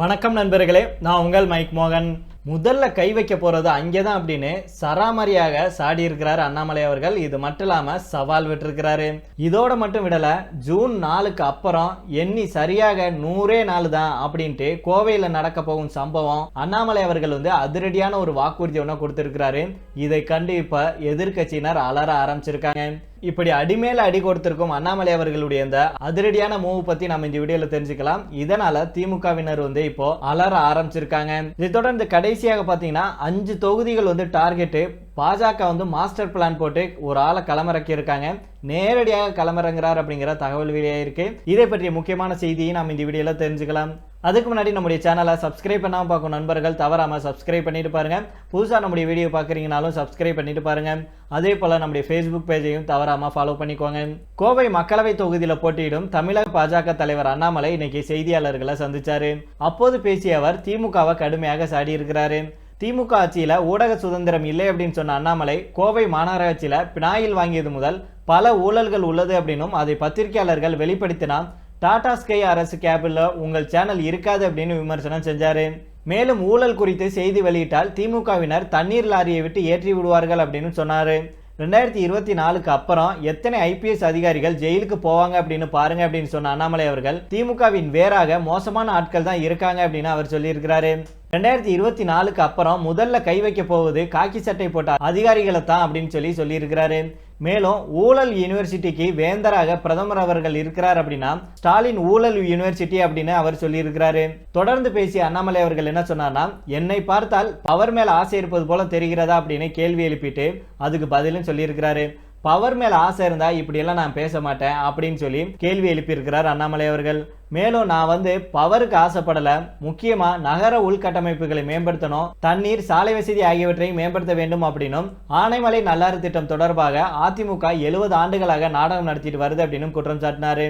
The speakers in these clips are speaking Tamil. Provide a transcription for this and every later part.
வணக்கம் நண்பர்களே, நான் உங்கள் மைக் மோகன். முதல்ல கை வைக்க போறது அங்கேதான் அப்படின்னு சராமரியாக சாடி இருக்கிறார் அண்ணாமலை அவர்கள். இது மட்டும் இல்லாம சவால் விட்டுருக்கிறாரு. இதோட மட்டும் விடல, ஜூன் 4க்கு அப்புறம் எண்ணி சரியாக 100 நாள் தான் அப்படின்ட்டு கோவையில் நடக்க போகும் சம்பவம் அண்ணாமலை அவர்கள் அதிரடியான ஒரு வாக்குறுதி ஒன்று கொடுத்திருக்கிறாரு. இதை கண்டு இப்ப எதிர்கட்சியினர் அலற ஆரம்பிச்சிருக்காங்க. இப்படி அடிமேல அடி கொடுத்திருக்கும் அண்ணாமலை அவர்களுடைய இந்த அதிரடியான மூவ் பத்தி நம்ம இந்த வீடியோல தெரிஞ்சுக்கலாம். இதனால திமுகவினர் இப்போ அலற ஆரம்பிச்சிருக்காங்க. இதை தொடர்ந்து கடைசியாக பாத்தீங்கன்னா 5 தொகுதிகள் டார்கெட் பாஜக மாஸ்டர் பிளான் போட்டு ஒரு ஆளை களமிறக்கி இருக்காங்க. நேரடியாக களமிறங்குறார் அப்படிங்கிற தகவல் வெளியாயிருக்கு. இதை பற்றிய முக்கியமான செய்தியை நாம் இந்த வீடியோல தெரிஞ்சுக்கலாம். அதுக்கு முன்னாடி நம்முடைய சேனலை சப்ஸ்கிரைப் பண்ணாம பார்க்கும் நண்பர்கள் தவறாம சப்ஸ்கிரைப் பண்ணிட்டு பாருங்க. புதுசா நம்முடைய வீடியோ பாக்குறீங்கனாலும் சப்ஸ்கிரைப் பண்ணிட்டு பாருங்க. அதே போல நம்முடைய ஃபேஸ்புக் பேஜையும் தவறாம ஃபாலோ பண்ணிக்கோங்க. கோவை மக்களவை தொகுதியில் போட்டியிடும் தமிழக பாஜக தலைவர் அண்ணாமலை இன்னைக்கு செய்தியாளர்களை சந்திச்சாரு. அப்போது பேசிய அவர் திமுகவை கடுமையாக சாடி இருக்கிறாரு. திமுக ஆட்சியில ஊடக சுதந்திரம் இல்லை அப்படின்னு சொன்ன அண்ணாமலை கோவை மாநகராட்சியில பினாயில் வாங்கியது முதல் பல ஊழல்கள் உள்ளது அப்படின்னும் அதை பத்திரிகையாளர்கள் வெளிப்படுத்தினா டாடா ஸ்கை அரசு கேபிள்ல உங்கள் சேனல் இருக்காது அப்படின்னு விமர்சனம் செஞ்சாரு. மேலும் ஊழல் குறித்து செய்தி வெளியிட்டால் திமுகவினர் தண்ணீர் லாரியை விட்டு ஏற்றி விடுவார்கள் அப்படின்னு சொன்னாரு. 2024க்கு அப்புறம் எத்தனை ஐபிஎஸ் அதிகாரிகள் ஜெயிலுக்கு போவாங்க அப்படின்னு பாருங்க அப்படின்னு சொன்ன அண்ணாமலை அவர்கள் திமுகவின் வேறாக மோசமான ஆட்கள் தான் இருக்காங்க அப்படின்னு அவர் சொல்லியிருக்கிறாரு. 2024க்கு அப்புறம் முதல்ல கை வைக்க போவது காக்கி சட்டை போட்ட அதிகாரிகளை தான் அப்படின்னு சொல்லியிருக்கிறாரு. மேலும் ஊழல் யூனிவர்சிட்டிக்கு வேந்தராக பிரதமர் அவர்கள் இருக்கிறார் அப்படின்னா ஸ்டாலின் ஊழல் யூனிவர்சிட்டி அப்படின்னு அவர் சொல்லியிருக்கிறாரு. தொடர்ந்து பேசிய அண்ணாமலை அவர்கள் என்ன சொன்னார்னா, என்னை பார்த்தால் பவர் மேல ஆசை இருப்பது போல தெரிகிறதா அப்படின்னு கேள்வி எழுப்பிட்டு அதுக்கு பதிலும் சொல்லியிருக்கிறாரு. பவர் மேல ஆசை இருந்தா இப்படி எல்லாம் நான் பேச மாட்டேன் அப்படின்னு சொல்லி கேள்வி எழுப்பியிருக்கிறார் அண்ணாமலை அவர்கள். மேலும் நான் பவருக்கு ஆசைப்படல, முக்கியமா நகர உள்கட்டமைப்புகளை மேம்படுத்தணும், தண்ணீர், சாலை வசதி ஆகியவற்றை மேம்படுத்த வேண்டும் அப்படின்னும் ஆனைமலை நல்லாறு திட்டம் தொடர்பாக அதிமுக 70 ஆண்டுகளாக நாடகம் நடத்திட்டு வருது அப்படின்னு குற்றம் சாட்டினாரு.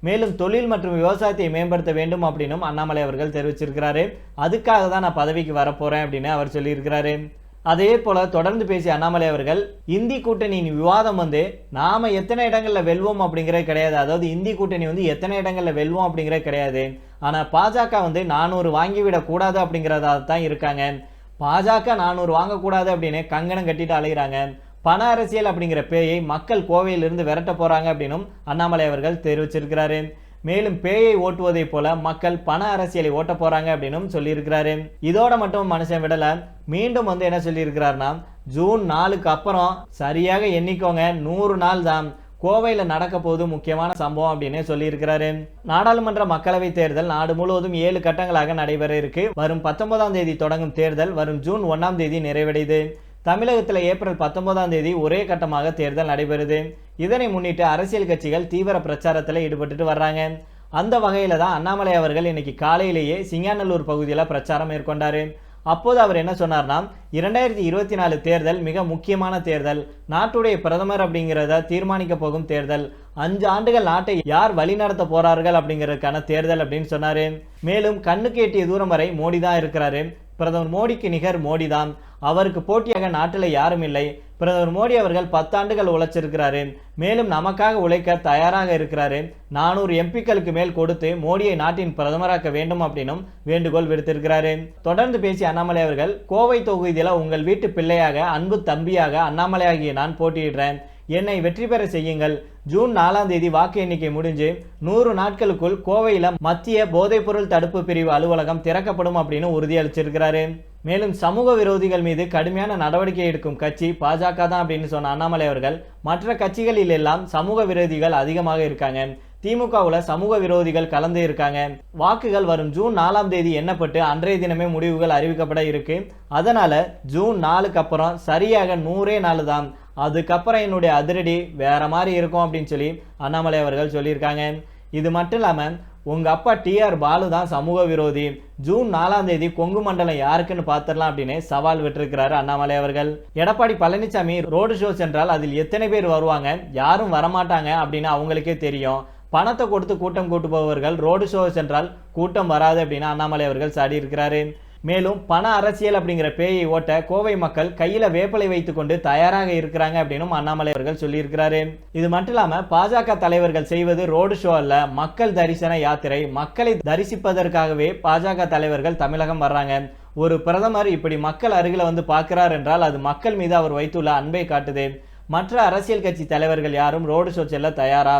மேலும் தொழில் மற்றும் விவசாயத்தை மேம்படுத்த வேண்டும் அப்படின்னும் அண்ணாமலை அவர்கள் தெரிவிச்சிருக்கிறாரு. அதுக்காக தான் நான் பதவிக்கு வரப்போறேன் அப்படின்னு அவர் சொல்லியிருக்கிறாரு. அதே போல தொடர்ந்து பேசிய அண்ணாமலை அவர்கள் இந்தி கூட்டணியின் விவாதம் நாம எத்தனை இடங்கள்ல வெல்வோம் அப்படிங்கிறது கிடையாது. அதாவது இந்தி கூட்டணி எத்தனை இடங்கள்ல வெல்வோம் அப்படிங்கிறது கிடையாது. ஆனா பாஜக 400 வாங்கிவிடக் கூடாது அப்படிங்கிறதா தான் இருக்காங்க. பாஜக 400 வாங்கக்கூடாது அப்படின்னு கங்கணம் கட்டிட்டு அலைகிறாங்க. பண அரசியல் அப்படிங்கிற பேயை மக்கள் கோவையிலிருந்து விரட்ட போறாங்க அப்படின்னும் அண்ணாமலை அவர்கள் தெரிவிச்சிருக்கிறாரு. மேலும் பேயை ஓட்டுவதை போல மக்கள் பண அரசியலை ஓட்ட போறாங்க அப்படின்னு சொல்லியிருக்கிறாரு. இதோட மட்டும் மனுஷன் விடல, மீண்டும் என்ன சொல்லியிருக்கிறாருன்னா, ஜூன் 4க்கு அப்புறம் சரியாக எண்ணிக்கோங்க 100 நாள் தான் கோவையில் நடக்க போது முக்கியமான சம்பவம் அப்படின்னு சொல்லியிருக்கிறாரு. நாடாளுமன்ற மக்களவை தேர்தல் நாடு முழுவதும் 7 கட்டங்களாக நடைபெற இருக்கு. வரும் 19ஆம் தேதி தொடங்கும் தேர்தல் வரும் ஜூன் 1ஆம் தேதி நிறைவடையுது. தமிழகத்தில் ஏப்ரல் 19ஆம் தேதி ஒரே கட்டமாக தேர்தல் நடைபெறுது. இதனை முன்னிட்டு அரசியல் கட்சிகள் தீவிர பிரச்சாரத்தில் ஈடுபட்டு வர்றாங்க. அந்த வகையில தான் அண்ணாமலை அவர்கள் இன்னைக்கு காலையிலேயே சிங்காநல்லூர் பகுதியில் பிரச்சாரம் மேற்கொண்டாரு. அப்போது அவர் என்ன சொன்னார்னா, 2024 தேர்தல் மிக முக்கியமான தேர்தல், நாட்டுடைய பிரதமர் அப்படிங்கிறத தீர்மானிக்க போகும் தேர்தல், 5 ஆண்டுகள் நாட்டை யார் வழிநடத்த போறார்கள் அப்படிங்கிறதுக்கான தேர்தல் அப்படின்னு சொன்னாரு. மேலும் கண்ணுக்கு எட்டிய தூரம் வரை மோடி தான் இருக்கிறாரு. பிரதமர் மோடிக்கு நிகர் மோடி தான், அவருக்கு போட்டியாக நாட்டில் யாரும் இல்லை. பிரதமர் மோடி அவர்கள் 10 ஆண்டுகள் உழைச்சிருக்கிறாரு. மேலும் நமக்காக உழைக்க தயாராக இருக்கிறாரு. 400 எம்பிக்களுக்கு மேல் கொடுத்து மோடியை நாட்டின் பிரதமராக்க வேண்டும் அப்படின்னும் வேண்டுகோள் விடுத்திருக்கிறாரு. தொடர்ந்து பேசிய அண்ணாமலை அவர்கள் கோவை தொகுதியில் உங்கள் வீட்டு பிள்ளையாக அன்பு தம்பியாக அண்ணாமலை ஆகிய நான் போட்டியிடுறேன், என்னை வெற்றி பெற செய்யுங்கள். ஜூன் 4ஆம் தேதி வாக்கு எண்ணிக்கை முடிஞ்சு 100 நாட்களுக்குள் கோவையில் மத்திய போதைப்பொருள் தடுப்பு பிரிவு அலுவலகம் திறக்கப்படும் அப்படின்னு உறுதியளிச்சிருக்கிறாரு. மேலும் சமூக விரோதிகள் மீது கடுமையான நடவடிக்கை எடுக்கும் கட்சி பாஜக தான் அப்படின்னு சொன்ன அண்ணாமலை அவர்கள் மற்ற கட்சிகளில் எல்லாம் சமூக விரோதிகள் அதிகமாக இருக்காங்க, திமுகவுல சமூக விரோதிகள் கலந்து இருக்காங்க. வாக்குகள் வரும் ஜூன் 4ஆம் தேதி எண்ணப்பட்டு அன்றைய தினமே முடிவுகள் அறிவிக்கப்பட இருக்கு. அதனால ஜூன் 4க்கு அப்புறம் சரியாக 100 நாள் தான், அதுக்கப்புறம் என்னுடைய அதிரடி வேற மாதிரி இருக்கும் அப்படின்னு சொல்லி அண்ணாமலை அவர்கள் சொல்லியிருக்காங்க. இது மட்டும் இல்லாம உங்க அப்பா டிஆர் பாலு தான் சமூக விரோதி, ஜூன் 4ஆம் தேதி கொங்கு மண்டலம் யாருக்குன்னு பார்த்துடலாம் அப்படின்னு சவால் விட்டுருக்கிறாரு அண்ணாமலை அவர்கள். எடப்பாடி பழனிசாமி ரோடு ஷோ சென்றால் அதில் எத்தனை பேர் வருவாங்க, யாரும் வரமாட்டாங்க அப்படின்னு அவங்களுக்கே தெரியும். பணத்தை கொடுத்து கூட்டம் கூட்டுபவர்கள் ரோடு ஷோ சென்றால் கூட்டம் வராது அப்படின்னு அண்ணாமலை அவர்கள் சாடி இருக்கிறாரு. மேலும் பண அரசியல் அப்படிங்கிற பேயை ஓட்ட கோவை மக்கள் கையில வேப்பலை வைத்துக் கொண்டு தயாராக இருக்கிறாங்க அப்படின்னு அண்ணாமலை அவர்கள் சொல்லியிருக்கிறாரு. இது மட்டும் இல்லாம பாஜக தலைவர்கள் செய்வது ரோடு ஷோ அல்ல, மக்கள் தரிசன யாத்திரை. மக்களை தரிசிப்பதற்காகவே பாஜக தலைவர்கள் தமிழகம் வர்றாங்க. ஒரு பிரதமர் இப்படி மக்கள் அருகில வந்து பார்க்கிறார் என்றால் அது மக்கள் மீது அவர் வைத்துள்ள அன்பை காட்டுது. மற்ற அரசியல் கட்சி தலைவர்கள் யாரும் ரோடு ஷோ செல்ல தயாரா?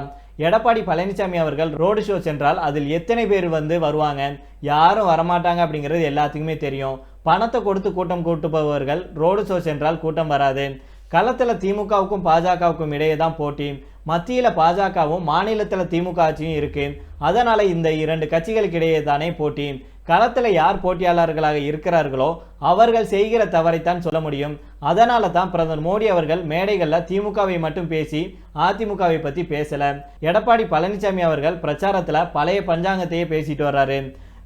எடப்பாடி பழனிசாமி அவர்கள் ரோடு ஷோ சென்றால் அதில் எத்தனை பேர் வந்து வருவாங்க? யாரும் வரமாட்டாங்க அப்படிங்கிறது எல்லாத்துக்குமே தெரியும். பணத்தை கொடுத்து கூட்டம் கூட்டுபவர்கள் ரோடு ஷோ சென்றால் கூட்டம் வராது. களத்தில் திமுகவுக்கும் பாஜகவுக்கும் இடையே தான் போட்டி. மத்தியில் பாஜகவும் மாநிலத்தில் திமுக ஆட்சியும் இருக்கு. அதனால இந்த இரண்டு கட்சிகளுக்கு இடையே தானே போட்டி. களத்தில் யார் போட்டியாளர்களாக இருக்கிறார்களோ அவர்கள் செய்கிற தவறைத்தான் சொல்ல முடியும். அதனால தான் பிரதமர் மோடி அவர்கள் மேடைகளில் திமுகவை மட்டும் பேசி அதிமுகவை பற்றி பேசல. எடப்பாடி பழனிசாமி அவர்கள் பிரச்சாரத்தில் பழைய பஞ்சாங்கத்தையே பேசிட்டு வர்றாரு.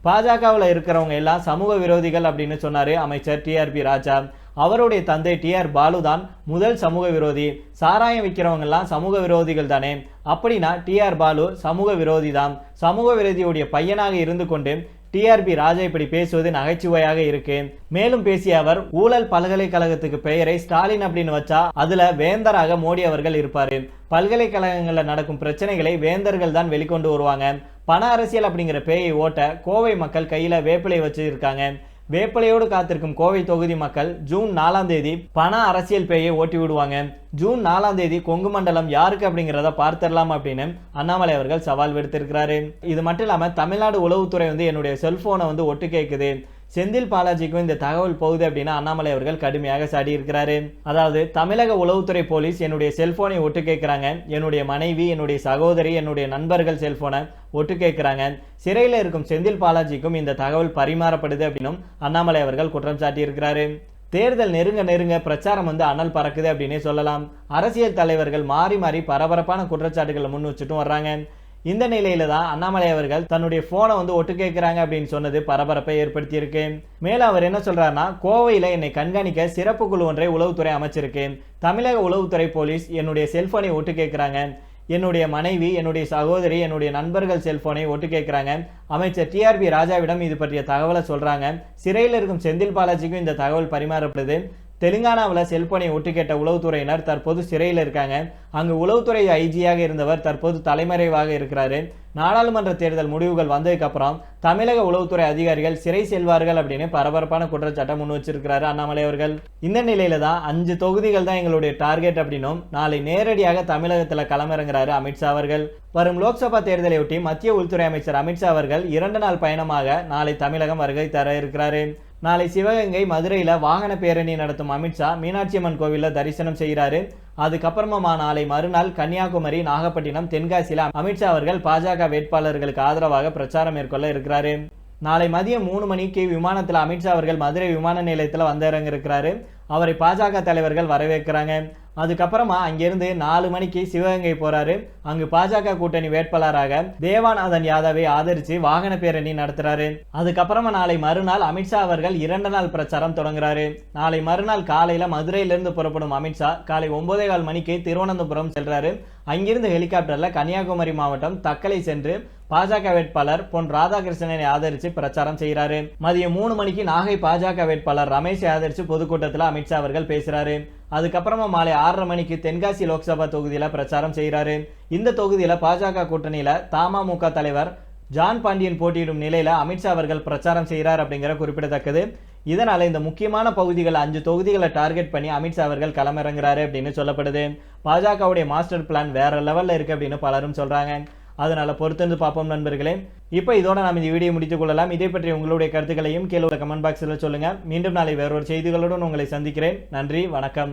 பாஜகவில் இருக்கிறவங்க எல்லாம் சமூக விரோதிகள் அப்படின்னு சொன்னாரு அமைச்சர் டிஆர்பி ராஜா. அவருடைய தந்தை டிஆர் பாலு தான் முதல் சமூக விரோதி. சாராயம் விற்கிறவங்க எல்லாம் சமூக விரோதிகள் தானே? அப்படின்னா டிஆர் பாலு சமூக விரோதி தான். சமூக விரோதியுடைய பையனாக இருந்து கொண்டு டிஆர்பி ராஜா இப்படி பேசுவது நகைச்சுவையாக இருக்கு. மேலும் பேசிய அவர், ஊழல் பல்கலைக்கழகத்துக்கு பெயரை ஸ்டாலின் அப்படின்னு வச்சா அதுல வேந்தராக மோடி அவர்கள் இருப்பாரு. பல்கலைக்கழகங்களில் நடக்கும் பிரச்சனைகளை வேந்தர்கள் தான் வெளிக்கொண்டு வருவாங்க. பண அரசியல் அப்படிங்கிற பேயை ஓட்ட கோவை மக்கள் கையில வேப்பிலை வச்சு இருக்காங்க. வேப்பிலையோடு காத்திருக்கும் கோவை தொகுதி மக்கள் ஜூன் 4ஆம் தேதி பண அரசியல் பேயை ஓட்டி விடுவாங்க. ஜூன் 4ஆம் தேதி கொங்கு மண்டலம் யாருக்கு அப்படிங்கிறத பார்த்திடலாம் அப்படின்னு அண்ணாமலை அவர்கள் சவால் விடுத்திருக்கிறாரு. இது மட்டும் இல்லாம தமிழ்நாடு உளவுத்துறை வந்து என்னுடைய செல்போனை வந்து ஒட்டு கேட்குது, செந்தில் பாலாஜிக்கும் இந்த தகவல் போகுது அப்படின்னு அண்ணாமலை அவர்கள் கடுமையாக சாடி இருக்கிறாரு. அதாவது தமிழக உளவுத்துறை போலீஸ் என்னுடைய செல்போனை ஒட்டு கேட்கிறாங்க, என்னுடைய மனைவி, என்னுடைய சகோதரி, என்னுடைய நண்பர்கள் செல்போனை ஒட்டு கேட்கிறாங்க. சிறையில் இருக்கும் செந்தில் பாலாஜிக்கும் இந்த தகவல் பரிமாறப்படுது அப்படின்னும் அண்ணாமலை அவர்கள் குற்றம் சாட்டி இருக்கிறாரு. தேர்தல் நெருங்க நெருங்க பிரச்சாரம் வந்து அனல் பறக்குது அப்படின்னே சொல்லலாம். அரசியல் தலைவர்கள் மாறி மாறி பரபரப்பான குற்றச்சாட்டுகளை முன் வச்சுட்டும் வர்றாங்க. இந்த நிலையில தான் அண்ணாமலை அவர்கள் தன்னுடைய போனை வந்து ஒட்டு கேட்கிறாங்க அப்படின்னு சொன்னது பரபரப்பை ஏற்படுத்தி இருக்கு. மேலும் அவர் என்ன சொல்றாருன்னா, கோவையில என்னை கண்காணிக்க சிறப்பு குழு ஒன்றை உளவுத்துறை அமைச்சிருக்கு. தமிழக உளவுத்துறை போலீஸ் என்னுடைய செல்போனை ஒட்டு கேட்கிறாங்க, என்னுடைய மனைவி, என்னுடைய சகோதரி, என்னுடைய நண்பர்கள் செல்போனை ஒட்டு கேட்கிறாங்க. அமைச்சர் டிஆர்பி ராஜாவிடம் இது பற்றிய தகவலை சொல்றாங்க. சிறையில் இருக்கும் செந்தில் பாலாஜிக்கும் இந்த தகவல் பரிமாறப்படுது. தெலுங்கானாவில் செல்போனை ஒட்டு கேட்ட உளவுத்துறையினர் தற்போது சிறையில் இருக்காங்க. அங்கு உளவுத்துறை ஐஜியாக இருந்தவர் தற்போது தலைமறைவாக இருக்கிறாரு. நாடாளுமன்ற தேர்தல் முடிவுகள் வந்ததுக்கு அப்புறம் தமிழக உளவுத்துறை அதிகாரிகள் சிறை செல்வார்கள் அப்படின்னு பரபரப்பான குற்றச்சாட்டை முன் வச்சிருக்கிறாரு அண்ணாமலை அவர்கள். இந்த நிலையில தான் 5 தொகுதிகள் தான் எங்களுடைய டார்கெட் அப்படின்னும் நாளை நேரடியாக தமிழகத்தில் களமிறங்குறாரு அமித்ஷா அவர்கள். வரும் லோக்சபா தேர்தலையொட்டி மத்திய உள்துறை அமைச்சர் அமித்ஷா அவர்கள் 2 நாள் பயணமாக நாளை தமிழகம் வருகை தர இருக்கிறாரு. நாளை சிவகங்கை, மதுரையில் வாகன பேரணி நடத்தும் அமித்ஷா மீனாட்சி அம்மன் கோவிலில் தரிசனம் செய்கிறாரு. அதுக்கப்புறமா நாளை மறுநாள் கன்னியாகுமரி, நாகப்பட்டினம், தென்காசியில் அமித்ஷா அவர்கள் பாஜக வேட்பாளர்களுக்கு ஆதரவாக பிரச்சாரம் மேற்கொள்ள இருக்கிறாரு. நாளை மதியம் 3 மணிக்கு விமானத்தில் அமித்ஷா அவர்கள் மதுரை விமான நிலையத்தில் வந்திறங்க இருக்கிறாரு. அவரை பாஜக தலைவர்கள் வரவேற்கிறாங்க. அதுக்கப்புறமா அங்கிருந்து 4 மணிக்கு சிவகங்கை போறாரு. அங்கு பாஜக கூட்டணி வேட்பாளராக தேவானந்தன் யாதவை ஆதரிச்சு வாகன பேரணி நடத்துறாரு. அதுக்கப்புறமா நாளை மறுநாள் அமித்ஷா அவர்கள் 2 நாள் பிரச்சாரம் தொடங்குறாரு. நாளை மறுநாள் காலையில மதுரையிலிருந்து புறப்படும் அமித்ஷா காலை 9:15 மணிக்கு திருவனந்தபுரம் செல்றாரு. அங்கிருந்து ஹெலிகாப்டர்ல கன்னியாகுமரி மாவட்டம் தக்கலை சென்று பாஜக வேட்பாளர் பொன் ராதாகிருஷ்ணனை ஆதரிச்சு பிரச்சாரம் செய்கிறாரு. மதியம் 3 மணிக்கு நாகை பாஜக வேட்பாளர் ரமேஷை ஆதரிச்சு பொதுக்கூட்டத்தில் அமித்ஷா அவர்கள் பேசுறாரு. அதுக்கப்புறமா மாலை 6:30 மணிக்கு தென்காசி லோக்சபா தொகுதியில பிரச்சாரம் செய்கிறாரு. இந்த தொகுதியில பாஜக கூட்டணியில தமாமுக தலைவர் ஜான் பாண்டியன் போட்டியிடும் நிலையில அமித்ஷா அவர்கள் பிரச்சாரம் செய்கிறார் அப்படிங்கிற குறிப்பிடத்தக்கது. இதனால இந்த முக்கியமான பகுதிகள் 5 தொகுதிகளை டார்கெட் பண்ணி அமித்ஷா அவர்கள் களமிறங்குறாரு அப்படின்னு சொல்லப்படுது. பாஜகவுடைய மாஸ்டர் பிளான் வேற லெவல்ல இருக்கு அப்படின்னு பலரும் சொல்றாங்க. அதனால பொறுத்திருந்து பார்ப்போம் நண்பர்களே. இப்போ இதோட நாம் இந்த வீடியோ முடித்துக் கொள்ளலாம். இதை பற்றி உங்களுடைய கருத்துக்களையும் கீழே கமெண்ட் பாக்ஸில் சொல்லுங்க. மீண்டும் நாளை வேறொரு செய்திகளுடன் உங்களை சந்திக்கிறேன். நன்றி, வணக்கம்.